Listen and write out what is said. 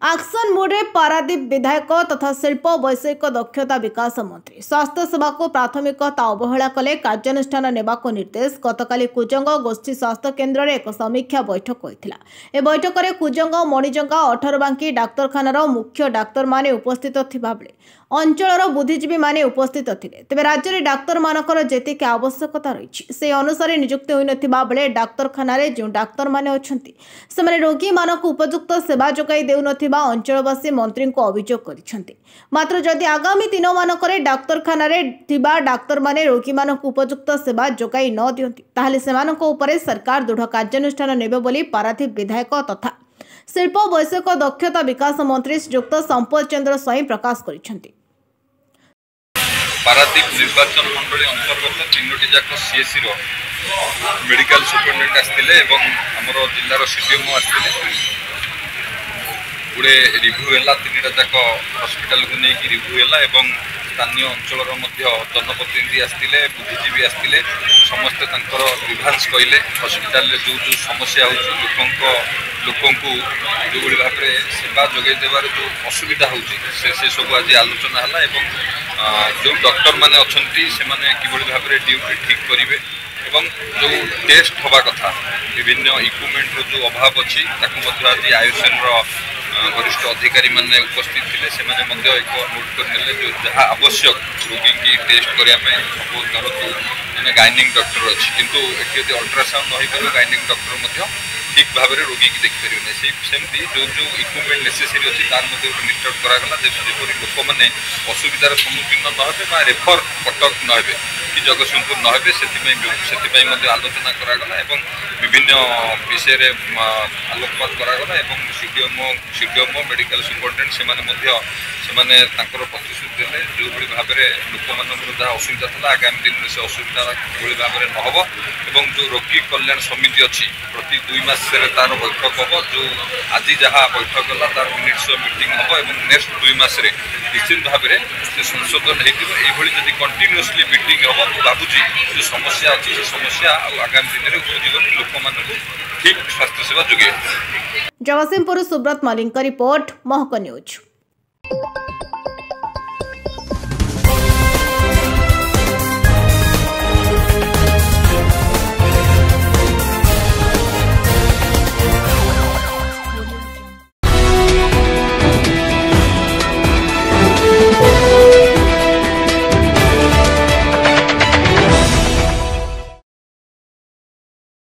Action मोड्रे Paradip विधायक तथा शिल्प वैषयिक दक्षता विकास मंत्री स्वास्थ्य सेवा को प्राथमिकता अवहेला कले कार्यानुष्ठान नेबाको निर्देश। गतकाली कुजंग गोष्ठी स्वास्थ्य केन्द्र में एक समीक्षा बैठक होता। ए बैठक में कुजंग मणिजंगा 18 बांकी डाक्तखानार मुख्य डाक्तर माने उपस्थित थिबा बेले अंचलर बुद्धिजीवी माने उपस्थित थिले। तेबे राज्य में डाक्तर मानकर जेतिक आवश्यकता रही से अनुसार नियुक्ति होई नथिबा बेले डाक्तखाना जो डाक्तर माने अछंती सेमाने रोगी मानक उपयुक्त सेवा जोगाई देउ नथिबा अंचलवासी मंत्री को अभियोग करिसेंती। मात्र जदि आगामी दिन मानकरे डाक्तखाना थिबा डाक्तर माने रोगी मानक उपयुक्त सेवा जोगाई न दियंती ताहले सेमानक उपरे सरकार दृढ़ कार्यानुष्ठान नेबे बोली पारादीप विधायक तथा शिल्प वैषयिक दक्षता विकास मंत्री श्रीयुक्त संपत चंद्र स्वाई प्रकाश करिसेंती। पारादीप निर्वाचन मंडली अंतर्गत 3टी जाक सीएससी रो मेडिकल सुपरिटेंडेंट आसते आमर जिलार सीडीएमओ आसते गुड़े रिव्यू है 3टा जाक हस्पिटाल को लेकिन रिव्यू है स्थानीय अंचल जनप्रतिनिधि आसते बुद्धिजीवी आसते समस्ते ग्रीभांस कहले हस्पिटाल जो जो समस्या हो लोक जो भाव में सेवा जोगे देवार जो असुविधा हो सब आज आलोचना है जो डॉक्टर माने अच्छी से भाव में ड्यूटी ठीक करेंगे जो टेस्ट हवा कथा विभिन्न इक्विपमेंट जो अभाव अच्छी आज आयुषन वरिष्ठ अधिकारी माने उपस्थित थे से एक नोट कर जो जहाँ आवश्यक रोगी की टेस्ट करने सपोज धरतु जैसे गाइनिंग डॉक्टर अच्छी किंतु ये अल्ट्रासाउंड नहीं पारे गाइनिंग डॉक्टर ठीक भाव में रोगी की देखिपारे सेमती जो जो इक्विपमेंट नेसेसरी अच्छी तार गोटे लिस्ट आउट करागला जेपरी लोक मैंने असुविधार सम्मुखीन नहे रेफर कटक नहे कि जगतसिंहपुर नहे से आलोचना करागला विभिन्न विषय आलोकपात करागला सीडीएमओ मेडिकल सुपरिटेंडेंट से प्रतिश्रुति देते जो भाव में लोक जहाँ असुविधा था आगामी दिन में से असुविधा कि भाव में नहब और जो रोगी कल्याण समिति अच्छी प्रति 2 मास तार बैठक हम जो आज जहाँ बैठक गला तार मिनिट्स मीटिंग हम और नेक्स्ट 2 मास निश्चित भाव में संशोधन होती कंटिन्यूअसली मीटिंग हम तो भावुँ जो समस्या अच्छी से समस्या आगामी दिन में उपजीवन लोक मान ठीक स्वास्थ्य सेवा जोगे। जगतसिंहपुर सुब्रत मलिक रिपोर्ट महक न्यूज।